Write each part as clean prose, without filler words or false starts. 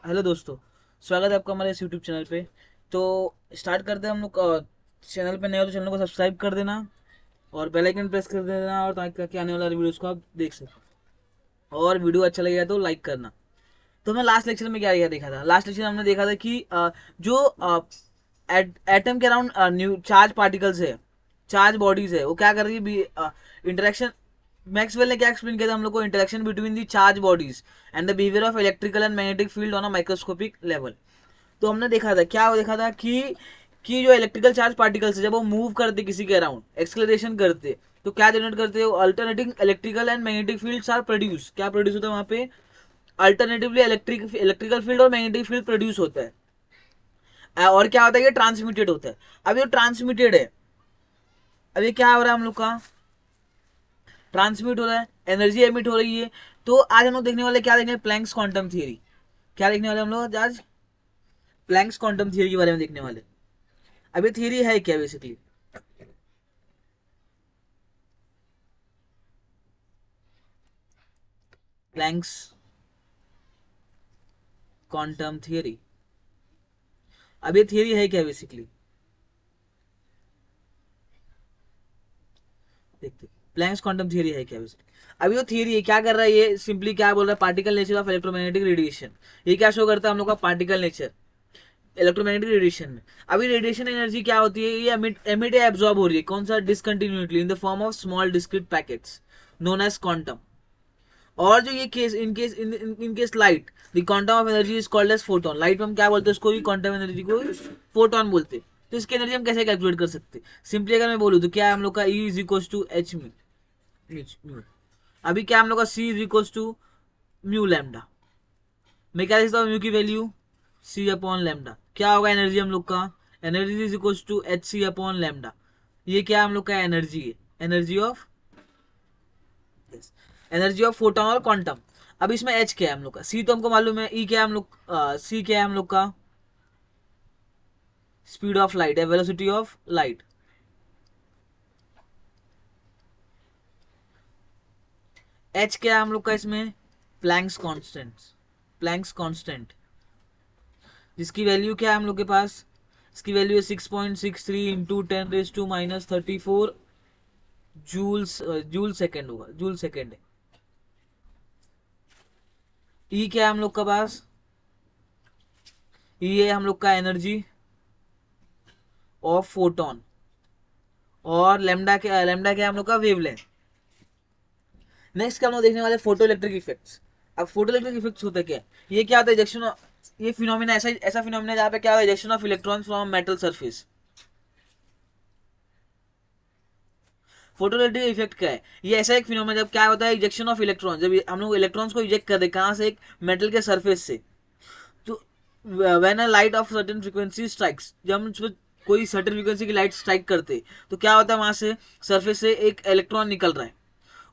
Hello दोस्तों। स्वागत है आपका हमारे इस यूट्यूब चैनल पे। तो स्टार्ट करते हैं हम लोग। चैनल पे नए हो तो चैनल को सब्सक्राइब कर देना और बेल आइकन प्रेस कर देना, और ताकि आने वाला वीडियोस को आप देख सकें। और वीडियो अच्छा लगेगा तो लाइक करना। तो हमने लास्ट लेक्चर में क्या देखा था? लास्ट लेक्चर में हमने देखा था कि जो एटम के अराउंड न्यू चार्ज पार्टिकल्स है, चार्ज बॉडीज है, वो क्या कर रही है? इंटरेक्शन। मैक्सवेल ने क्या एक्सप्लेन किया था हम लोग को? Interaction between the charge bodies and the behaviour of electrical and magnetic field on a microscopic level. तो हमने देखा था क्या देखा था कि जो इलेक्ट्रिकल चार्ज पार्टिकल्स है, जब वो मूव करते किसी के अराउंड, एक्सलेशन करते, तो क्या जनरेट करते हैं? Alternating electrical and magnetic fields are produce. क्या प्रोड्यूस होता है वहां पे? अल्टरनेटिवली इलेक्ट्रिकल फील्ड और मैग्नेटिक फील्ड प्रोड्यूस होता है। और क्या होता है? ये ट्रांसमिटेड होता है। अब ये ट्रांसमिटेड है, अब ये क्या हो रहा है हम लोग का? ट्रांसमिट हो रहा है, एनर्जी एमिट हो रही है। तो आज हम लोग देखने वाले क्या देखेंगे? Planck's quantum theory. क्या देखने वाले हम लोग आज? प्लैंक्स क्वांटम थियरी के बारे में देखने वाले। अब ये थियरी है क्या बेसिकली? Planks quantum theory. अब ये थियरी है क्या बेसिकली? देखते प्लैंक्स क्वांटम थियरी है क्या बेसिकली। अब ये थियरी है, क्या कर रहा है? ये सिंपली क्या बोल रहा है? Particle nature of electromagnetic radiation. ये क्या शो करता है हम लोग का? पार्टिकल नेचर इलेक्ट्रोमैग्नेटिक रेडिएशन में। अभी रेडिएशन एनर्जी क्या होती है? ये एमिट या एब्जॉर्ब हो रही है। कौन सा? Discontinuously in the form of small discrete packets known as quantum. और जो ये case in case light, the quantum of energy is called as photon. Light में हम क्या बोलते हैं? उसको भी क्वांटम एनर्जी को फोटोन बोलते हैं। तो इसकी एनर्जी हम कैसे कैलकुलेट कर सकते हैं? सिंपली अगर मैं बोलूँ तो क्या है हम लोग का? E is equal to H mu. अभी क्या हम लोग का? C is equal to mu lambda. मैं क्या लिखता हूँ? म्यू की वैल्यू सी अपॉन लैम्डा। क्या होगा एनर्जी हम लोग का? Energy is equal to H C upon lambda. ये क्या हम लोग का एनर्जी है? Energy of, energy of photon और क्वांटम। अब इसमें एच क्या है हम लोग का? सी तो हमको मालूम है। ई क्या है हम लोग? सी क्या है हम लोग का? स्पीड ऑफ लाइट है, वेलोसिटी ऑफ लाइट। एच क्या है हम लोग का इसमें? Planck's constant. प्लैंक्स कांस्टेंट जिसकी वैल्यू क्या है हम लोग के पास? इसकी वैल्यू है 6.63 इंटू 10⁻⁻34 जूल्स। जूल सेकेंड होगा, जूल सेकेंड है। ई क्या है हम लोग का पास? ई है हम लोग का एनर्जी ऑफ फोटोन। और लेमडा क्या है हम लोग का? वेवलेंथ। नेक्स्ट क्या हम लोग देखने वाले? Photo electric effects. अब फोटो इलेक्ट्रिक इफेक्ट्स होता है क्या? ये क्या होता है? इजेक्शन। ये फिनोमिना ऐसा ऐसा फिनोमिना जहाँ पे क्या होता है? Ejection of electrons from metal surface. Photo electric effect क्या है? ये ऐसा एक फिनोमिना जब क्या होता है? Ejection of electron. जब हम लोग इलेक्ट्रॉन्स को इजेक्ट कर दे, कहाँ से? एक मेटल के सरफेस से। तो when a light of certain frequency strikes, जब हम उस पर कोई सर्टेन फ्रीक्वेंसी की लाइट स्ट्राइक करते, तो क्या होता है? वहां से सरफेस से एक इलेक्ट्रॉन निकल रहा है।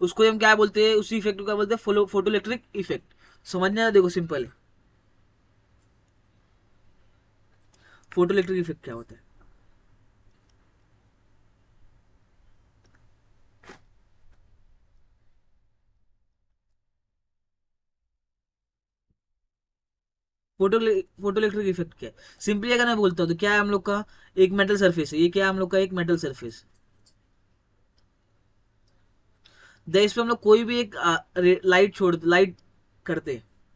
उसको हम क्या बोलते हैं? उसी इफेक्ट को क्या बोलते हैं? Photo electric effect. समझना, देखो सिंपल है। फोटो इलेक्ट्रिक इफेक्ट क्या होता है? फोटो फोटो इलेक्ट्रिक इफेक्ट क्या है? सिंपली अगर मैं बोलता हूँ तो क्या है हम लोग का? एक मेटल सरफेस है। ये क्या है हम लोग का? एक मेटल सरफेस। इस पे हम लोग कोई भी एक लाइट करते,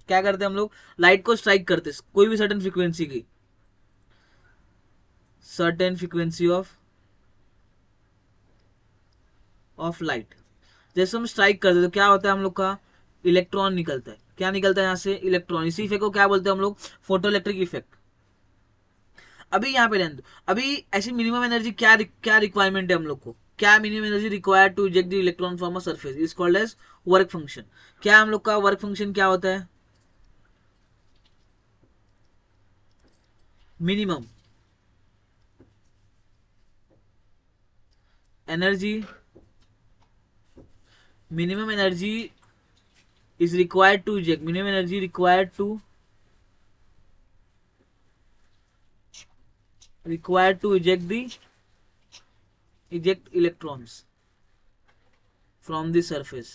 क्या करते हम लोग? लाइट को स्ट्राइक करते कोई भी सर्टेन फ्रीक्वेंसी की, सर्टेन फ्रीक्वेंसी ऑफ लाइट। जैसे हम स्ट्राइक करते तो क्या होता है हम लोग का? इलेक्ट्रॉन निकलता है। क्या निकलता है यहाँ से? इलेक्ट्रॉन। इसी इफेक्ट को क्या बोलते हैं हम लोग? Photo electric effect. अभी यहाँ पे रहने दो। अभी ऐसी मिनिमम एनर्जी क्या रिक्वायरमेंट है हम लोग को? क्या minimum energy required to eject the electron from a surface is called as work function. क्या हम लोग का वर्क फंक्शन क्या होता है? Minimum energy, minimum energy is required to eject, minimum energy required to eject electrons from the surface,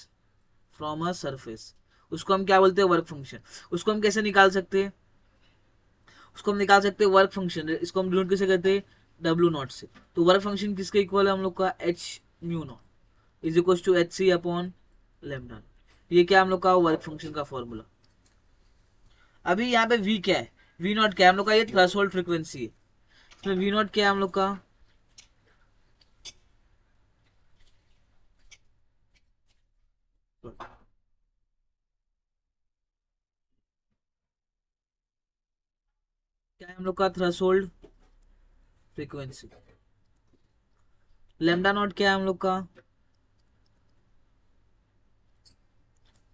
from a surface। उसको हम क्या बोलते हैं? Work function. उसको हम कैसे निकाल सकते हैं? उसको हम निकाल सकते हैं वर्क फंक्शन, इसको हम डिनोट किसे कहते हैं, डब्ल्यू नॉट से। तो वर्क फंक्शन किसके इक्वल है हम लोग का, H mu naught is equal to H C upon lambda. ये क्या हम लोग का वर्क फंक्शन का फॉर्मूला। अभी यहाँ पे वी क्या है, वी नॉट क्या है हम लोग का, ये थ्रेशोल्ड फ्रीक्वेंसी है। इसमें वी नॉट क्या है हम लोग का, क्या है हम लोग का, थ्रेशोल्ड फ्रीक्वेंसी। लेमडा नॉट क्या है हम लोग का,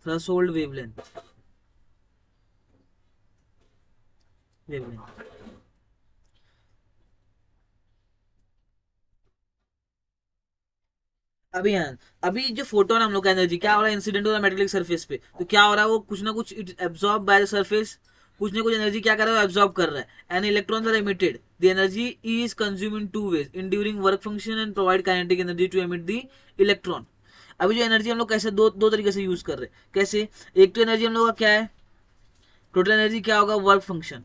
थ्रेशोल्ड वेवलेंथ, वेवलेंथ। अभी यहाँ, अभी जो फोटोन हम लोग का एनर्जी क्या हो रहा है, इंसिडेंट हो रहा है मेटेलिक सरफेस पे, तो क्या हो रहा है, वो कुछ ना कुछ it absorb by the surface, कुछ ना कुछ एनर्जी क्या कर रहा है, एब्जॉर्ब कर रहा है। And electrons are emitted, the energy is consume in two ways, in during work function and provide kinetic energy to emit the electron. अभी जो एनर्जी हम लोग कैसे दो दो तरीके से यूज कर रहे हैं, कैसे, एक तो एनर्जी हम लोग का क्या है, टोटल एनर्जी क्या होगा, work function,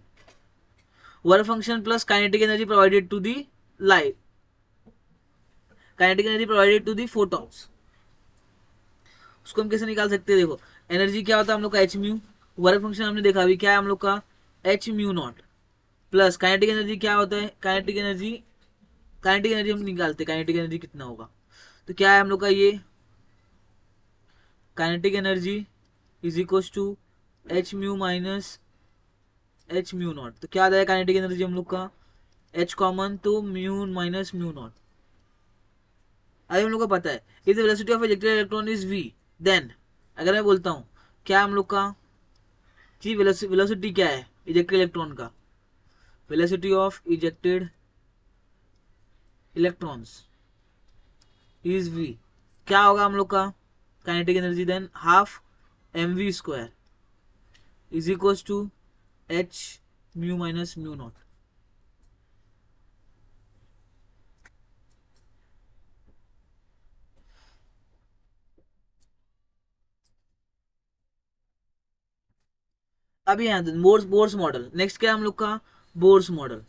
work function plus kinetic energy provided to the light, kinetic energy provided to the photons. उसको हम कैसे निकाल सकते हैं, देखो एनर्जी क्या होता है हम लोग का एच म्यू, वर्क फंक्शन हमने देखा अभी क्या है हम लोग का, H mu not, plus kinetic energy क्या होता है, काइनेटिक एनर्जी, काइनेटिक एनर्जी हम निकालते हैं, काइनेटिक एनर्जी कितना होगा, तो क्या है हम लोग का ये, kinetic energy is equal to H mu minus H mu naught. तो क्या आ जाएगा काइनेटिक एनर्जी हम लोग का, एच कॉमन तो म्यू माइनस म्यू नॉट। अभी हम लोग को पता है if the velocity of ejected electron is V, then अगर मैं बोलता हूँ क्या हम लोग का जी वेलोसिटी क्या है इजेक्टेड इलेक्ट्रॉन का, velocity of ejected electrons is V, क्या होगा हम लोग का kinetic energy, then half M V square is equal to H mu minus mu naught. अभी यहाँ बोर्स बोर्स मॉडल, नेक्स्ट क्या है हम लोग का, बोर्स मॉडल।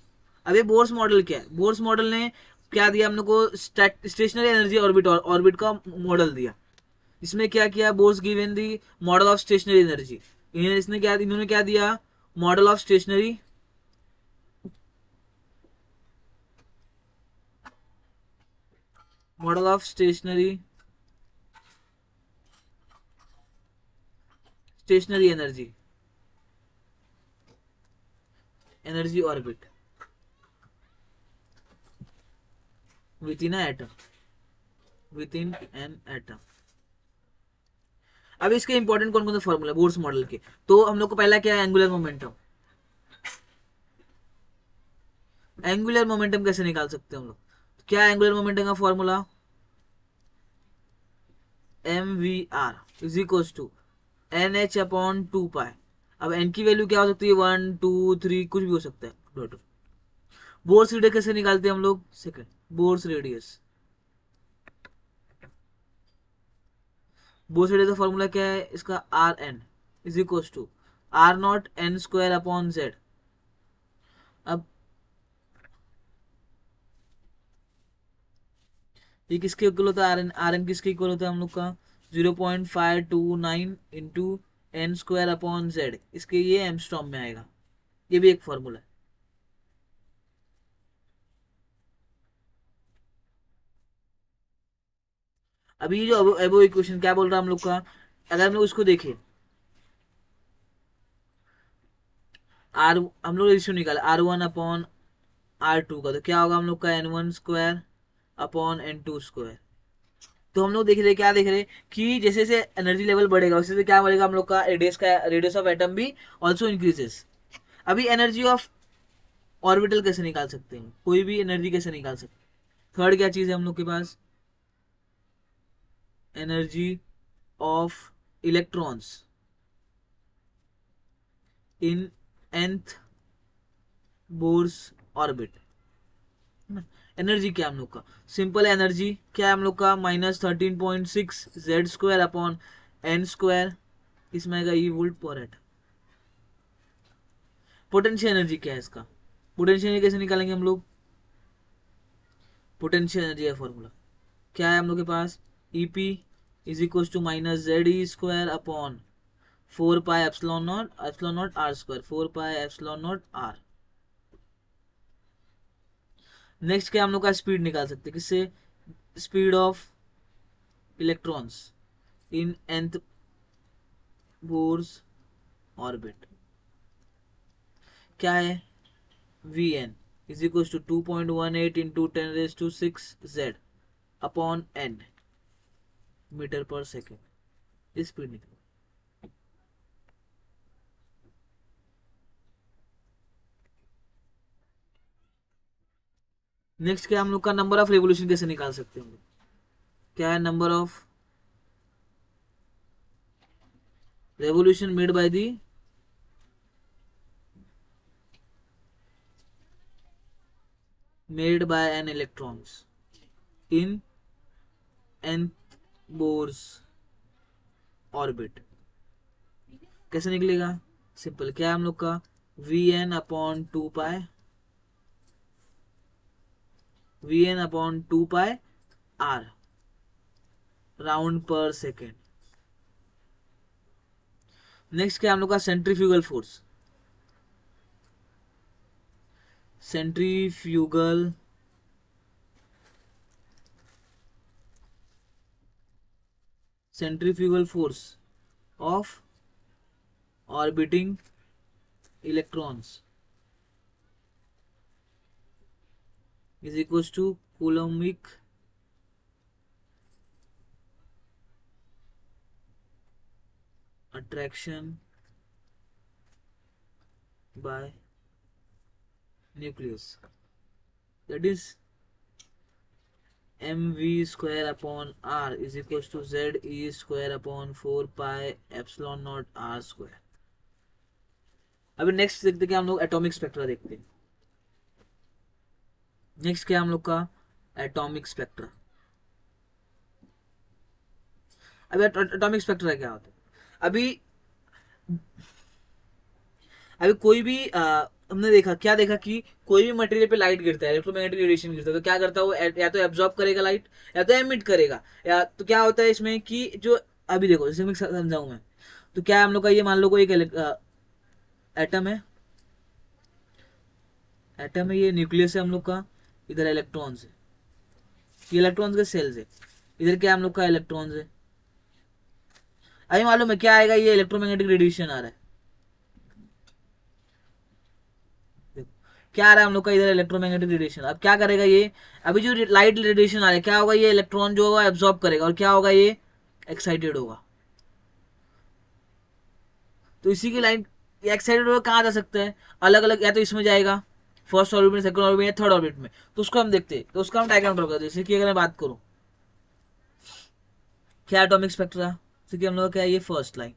अभी बोर्स मॉडल क्या है, बोर्स मॉडल ने क्या दिया हम लोग को, स्टेशनरी एनर्जी ऑर्बिट, ऑर्बिट का मॉडल दिया। इसमें क्या किया, Bohr's given the model of stationary energy, इसने क्या, इन्होंने क्या दिया, model of stationary, model of stationary, stationary energy, energy orbit within atom, within an atom. अब इसके इंपॉर्टेंट कौन कौन से फॉर्मूला बोर्स मॉडल के, तो हम लोग को पहला क्या है, एंगुलर मोमेंटम। एंगुलर मोमेंटम कैसे निकाल सकते हैं हम लोग, तो क्या है एंगुलर मोमेंटम का formula, M V R is equal to N H upon two pi. अब एन की वैल्यू क्या हो सकती है, 1 2 3 कुछ भी हो सकता है। बोर्स रेडियस कैसे निकालते हैं हम लोग, second Bohr's radius, Bohr's radius का फॉर्मूला क्या है इसका, R N is equal to R naught N square upon Z. अब ये किसके इक्वल होता है, आर एन किसके इक्वल होता है हम लोग का, 0.529 into N square upon Z, इसके ये एमस्ट्रॉम में आएगा। ये भी एक फॉर्मूला है। अभी जो एबो इक्वेशन क्या बोल रहा है हम लोग का, अगर हम लोग उसको देखें, आर हम लोग रेशियो निकाले R one upon R two का, तो क्या होगा हम लोग का, N one square upon N two square. तो हम लोग देख रहे क्या देख रहे कि जैसे जैसे एनर्जी लेवल बढ़ेगा वैसे क्या बढ़ेगा हम लोग का, रेडियस का, रेडियस ऑफ एटम भी ऑल्सो इंक्रीजेस। अभी एनर्जी ऑफ ऑर्बिटल कैसे निकाल सकते हैं, कोई भी एनर्जी कैसे निकाल सकते हैं, थर्ड क्या चीज है हम लोग के पास, energy of electrons in nth Bohr's orbit. Energy क्या हम लोग का, सिंपल एनर्जी क्या है हम लोग का, -13.6 Z square upon N square, इसमें आएगा E volt per atom. Potential energy क्या है इसका, पोटेंशियल एनर्जी कैसे निकालेंगे हम लोग, पोटेंशियल एनर्जी का फॉर्मूला क्या है हम लोग के पास, E P is equal to minus Z E square upon 4 pi epsilon naught R square, 4 pi epsilon naught R. Next क्या हम लोग का स्पीड निकाल सकते हैं किससे, speed of electrons in nth Bohr's orbit क्या है, V N is equal to 2.18 into 10⁶ upon N metre per second, speed निकल। नेक्स्ट क्या हम लोग का नंबर ऑफ रेवोल्यूशन कैसे निकाल सकते हैं, क्या है number of revolution made by the made by an electrons in nth Bohr's orbit। कैसे निकलेगा, सिंपल क्या है हम लोग का, Vn/2 pi round per second. Next क्या हम लोग का centrifugal force, centrifugal centrifugal force of orbiting electrons is equal to coulombic attraction by nucleus, that is mv square upon r is equals to z e square upon 4 pi epsilon not r square। अभी next देखते हैं, क्या हम लोग atomic spectra देखते हैं। Next क्या हम लोग का एटॉमिक स्पेक्ट्रा। अभी एटॉमिक स्पेक्ट्रा क्या होता है, अभी अभी कोई भी हमने देखा, क्या देखा कि कोई भी मटेरियल पे लाइट गिरता है, इलेक्ट्रोमैग्नेटिक रेडिएशन गिरता है, तो क्या करता है वो, या तो एब्जॉर्ब करेगा लाइट या तो एमिट करेगा। या तो क्या होता है इसमें कि जो अभी देखो जैसे मैं समझाऊं मैं, तो क्या है हम लोग का, ये मान लो कोई एक एटम है, एटम है, ये न्यूक्लियस है हम लोग का, इधर इलेक्ट्रॉन्स है, ये इलेक्ट्रॉन्स के सेल्स है, इधर क्या हम लोग का इलेक्ट्रॉन्स है। अभी मालूम है क्या आएगा, ये इलेक्ट्रोमैग्नेटिक रेडिएशन आ रहा है, क्या आ रहा है हम लोग का इधर इलेक्ट्रोमैग्नेटिक रेडिएशन। अब क्या करेगा ये, अभी जो लाइट रेडिएशन आ रहा है क्या होगा, ये इलेक्ट्रॉन जो होगा एब्जॉर्ब करेगा और क्या होगा, ये एक्साइटेड होगा। तो इसी की लाइन एक्साइटेड होगा कहाँ जा सकता है, अलग अलग, या तो इसमें जाएगा फर्स्ट ऑर्बिट में, सेकंड ऑर्बिट में, या थर्ड ऑर्बिट में। तो उसको हम देखते हैं, तो उसका हम डायग्राम ड्रॉ करते हैं। जैसे कि अगर मैं बात करूं क्या एटॉमिक स्पेक्ट्रा, जैसे कि हम लोग क्या है, ये फर्स्ट लाइन,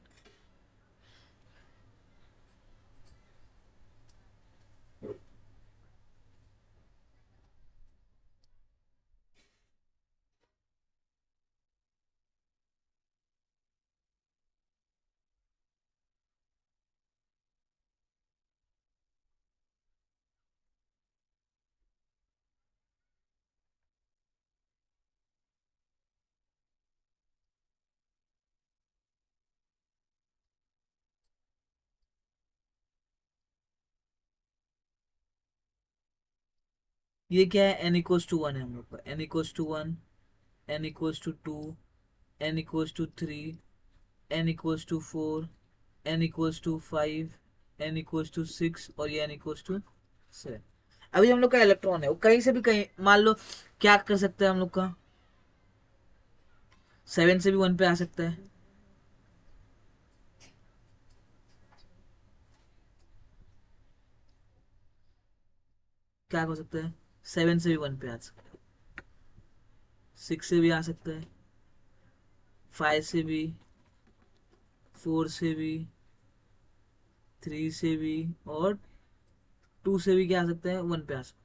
ये क्या है, n=1 है हम लोग का, n=1, n=2, n=3, n=4, n=5, n=6 और ये n=7। अभी हम लोग का इलेक्ट्रॉन है वो कहीं से भी कहीं, मान लो क्या कर सकते हैं हम लोग का, 7 से भी 1 पे आ सकता है, क्या हो सकता है, 7 से भी 1 पे आ सकता है, 6 से भी आ सकता है, 5 से भी, 4 से भी, 3 से भी और 2 से भी क्या आ सकता है, 1 पे आ सकता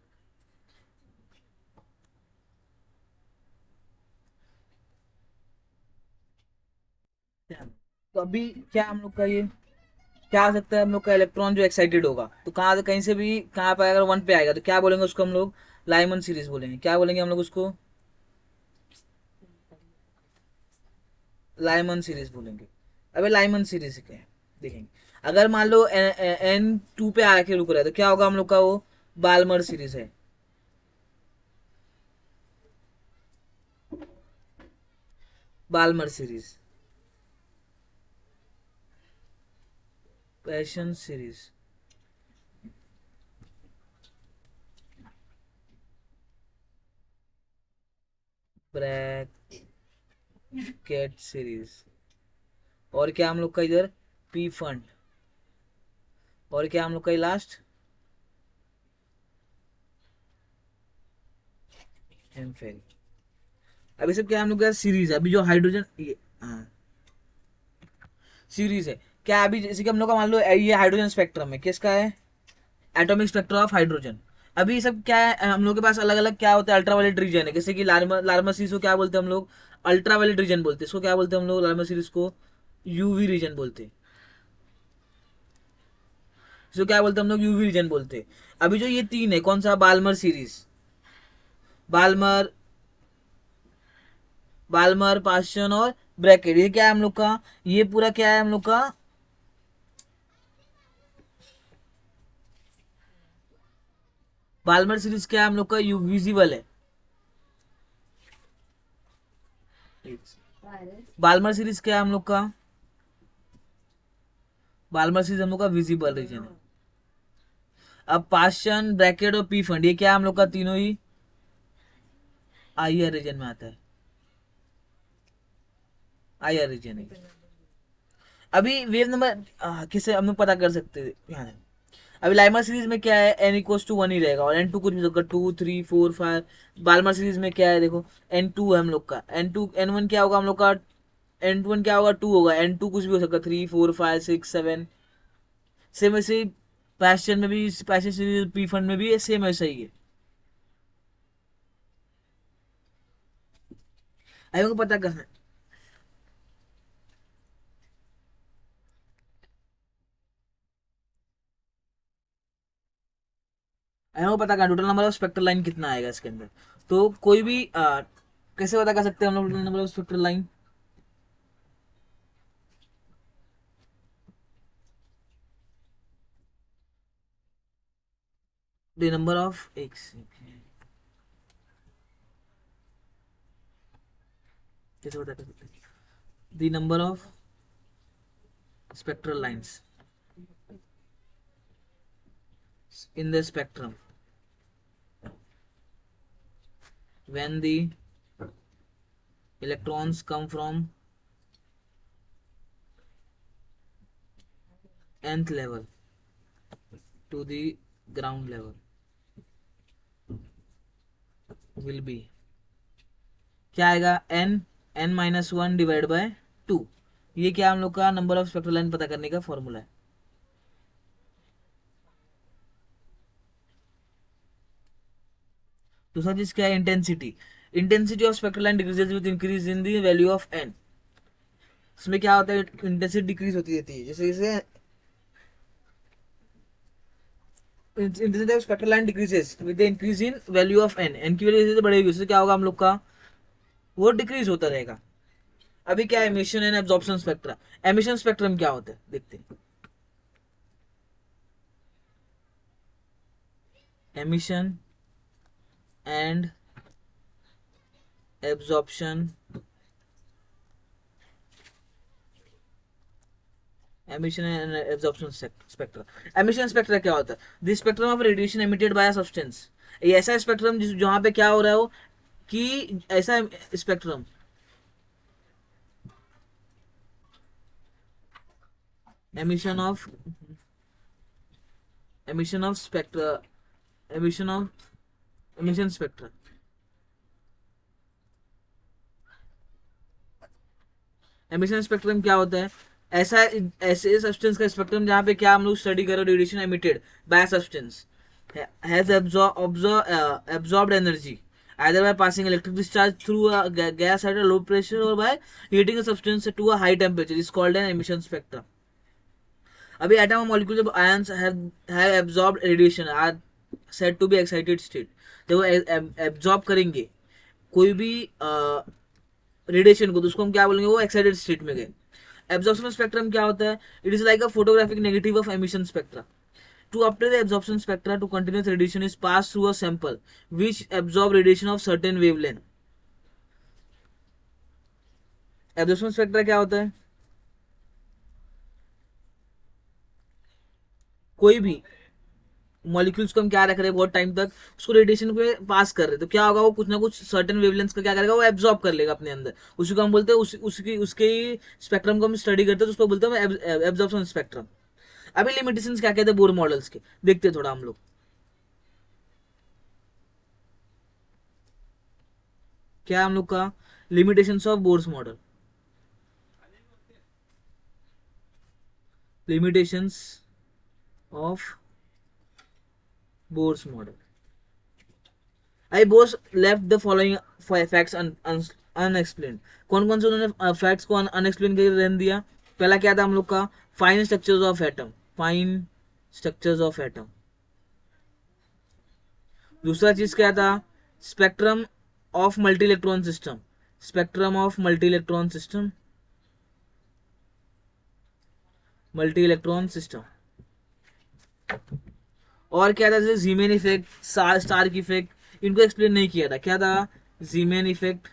है। तो अभी क्या हम लोग का ये क्या आ सकता है हम लोग का इलेक्ट्रॉन जो एक्साइटेड होगा, तो कहाँ कहीं से भी कहाँ पे अगर वन पे आएगा तो क्या बोलेंगे उसको हम लोग, लाइमन सीरीज बोलेंगे। क्या बोलेंगे हम लोग उसको, लाइमन सीरीज बोलेंगे। अबे लाइमन सीरीज क्या है देखेंगे। अगर मान लो एन टू पे आके रुक रहा है तो क्या होगा हम लोग का, वो बालमर सीरीज है। Balmer series, passion series, Brackett series, और क्या हम लोग का इधर पी फंड, और क्या हम लोग का लास्ट एम्फेल। अभी सब क्या हम लोग का सीरीज है, अभी जो हाइड्रोजन हाँ सीरीज है। क्या अभी जैसे कि हम लोग का मान लो ये हाइड्रोजन स्पेक्ट्रम है, किसका है, एटॉमिक स्पेक्ट्रम ऑफ हाइड्रोजन। अभी सब क्या है हम लोग के पास अलग अलग क्या होता है, अल्ट्रावायलेट रीजन है, जैसे कि लार्मा सीरीज को क्या बोलते हैं हम लोग, अल्ट्रावायलेट रीजन बोलते हैं। इसको क्या बोलते हैं हम लोग, लार्मा सीरीज को यूवी रीजन बोलते हैं। इसको क्या बोलते हैं हम लोग, यूवी रीजन बोलते हैं। अभी जो ये तीन है, कौन सा, Balmer series, Balmer, Balmer, Paschen और ब्रैकेट, ये क्या है हम लोग का, ये पूरा क्या है हम लोग का, बालमर सीरीज क्या है हम लोग का, यू विजिबल है। बालमर सीरीज क्या है हम लोग का, बालमर सीरीज हम लोग का विजिबल रीजन है। अब पाशन, ब्रैकेट और पी फंड, ये क्या है हम लोग का, तीनों ही आईआर रीजन में आता है, आईआर रीजन है। अभी वेव नंबर किसे हम लोग पता कर सकते हैं यहाँ है। अभी लाइमर सीरीज में क्या है, एन इक्वल्स टू वन ही रहेगा, और एन टू कुछ भी होगा, two three four five. Balmer series में क्या है देखो, एन टू है हम लोग का, एन टू एन वन क्या होगा हम लोग का, एन वन क्या होगा, टू होगा, एन टू कुछ भी हो सकता है, three four five six seven. Same ऐसे पैशन में भी, पैशन सीरीज पी फंड में भी सेम ऐसा ही है। अभी को पता करना है, अभी को पता करना total number of spectral line कितना आएगा इसके अंदर। तो कोई भी कैसे पता कर सकते हैं हम लोग total number of spectral line, the number of x, कैसे पता कर सकते हैं, the number of spectral lines in the spectrum when the electrons come from nth level to the ground level will be, क्या आएगा, n n minus one divide by two. ये क्या हम लोग का नंबर ऑफ स्पेक्ट्रल लाइन पता करने का फॉर्मूला है। दूसरा चीज क्या है, intensity, intensity of spectral line decreases with increase in the value of n। इसमें क्या होता है, इंटेंसिटी डिक्रीज होती रहती है, जैसे जैसे intensity of spectral line decreases with the increase in value of n, n की वैल्यू जैसे बढ़ेगी उससे क्या होगा हम लोग का, वो डिक्रीज होता रहेगा। अभी क्या है, emission and absorption spectra. Emission spectrum क्या होता है देखते हैं, emission and absorption, emission and absorption spectra. Emission spectra क्या होता है, the spectrum of radiation emitted by a substance. ये ऐसा स्पेक्ट्रम जिस जहां पे क्या हो रहा है वो, कि ऐसा spectrum, emission of, emission of spectra, emission of, emission spectra, emission spectrum क्या होता है, ऐसा ऐसे सब्सटेंस का स्पेक्ट्रम जहाँ पे क्या हम लोग स्टडी करो, radiation emitted by substance has absorbed energy either by passing electric discharge through a gas at a low pressure or by heating a substance to a high temperature is called an emission spectrum। अभी atom और molecule जब ions have absorbed radiation are said to be excited state, जब वो absorb करेंगे कोई भी radiation को, तो उसको हम क्या बोलेंगे, वो एक्साइटेड स्टेट में गए। एब्जॉर्प्शन स्पेक्ट्रम क्या होता है? It is like a photographic negative of emission spectra. To obtain the absorption spectra to continuous radiation is passed through a sample which absorb radiation of certain wavelength. Absorption spectra क्या होता है? कोई भी molecules को हम क्या रख रहे हैं बहुत टाइम तक, उसको रेडिएशन पे पास कर रहे हैं, तो क्या होगा, वो कुछ ना कुछ सर्टेन वेवलेंथ का क्या करेगा, वो एब्जॉर्ब कर लेगा अपने अंदर। उसी को हम बोलते हैं, उसकी उसके स्पेक्ट्रम को हम स्टडी करते हैं, तो उसको बोलते हैं एब्जॉर्प्शन स्पेक्ट्रम। अभी लिमिटेशंस क्या कहते हैं बोर मॉडल्स के, देखते हैं थोड़ा हम लोग क्या हम लोग का limitations of Bohr's model. limitations of Bohr's model. I Bose left the following facts unexplained. कौन कौन से उन्होंने फैक्ट्स को अनएक्सप्लेन करके रहने दिया? पहला क्या था हम लोग का? Fine structures of atom, fine structures of atom. दूसरा चीज क्या था? Spectrum of multi electron system, spectrum of multi electron system, multi electron system. और क्या था? जैसे जीमेन इफेक्ट, स्टार्क इफेक्ट, इनको एक्सप्लेन नहीं किया था। क्या था? जीमेन इफेक्ट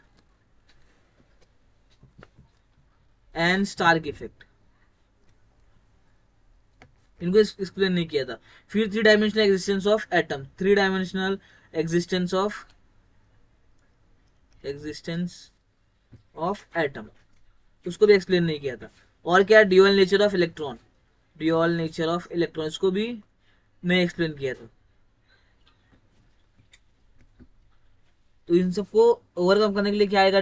एंड स्टार्क इफेक्ट, इनको एक्सप्लेन नहीं किया था। फिर three dimensional existence of atom, three dimensional existence of atom, उसको भी एक्सप्लेन नहीं किया था। और क्या? Dual nature of electron, dual nature of electron, इसको भी नहीं एक्सप्लेन किया था। तो इन सबको ओवरकम करने के लिए क्या आएगा?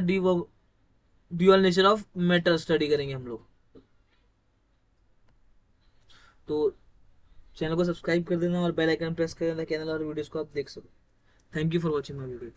Dual nature of matter study करेंगे हम लोग। तो चैनल को सब्सक्राइब कर देना और बेल आइकन प्रेस कर देना, चैनल और वीडियोस को आप देख सको। Thank you for watching my video.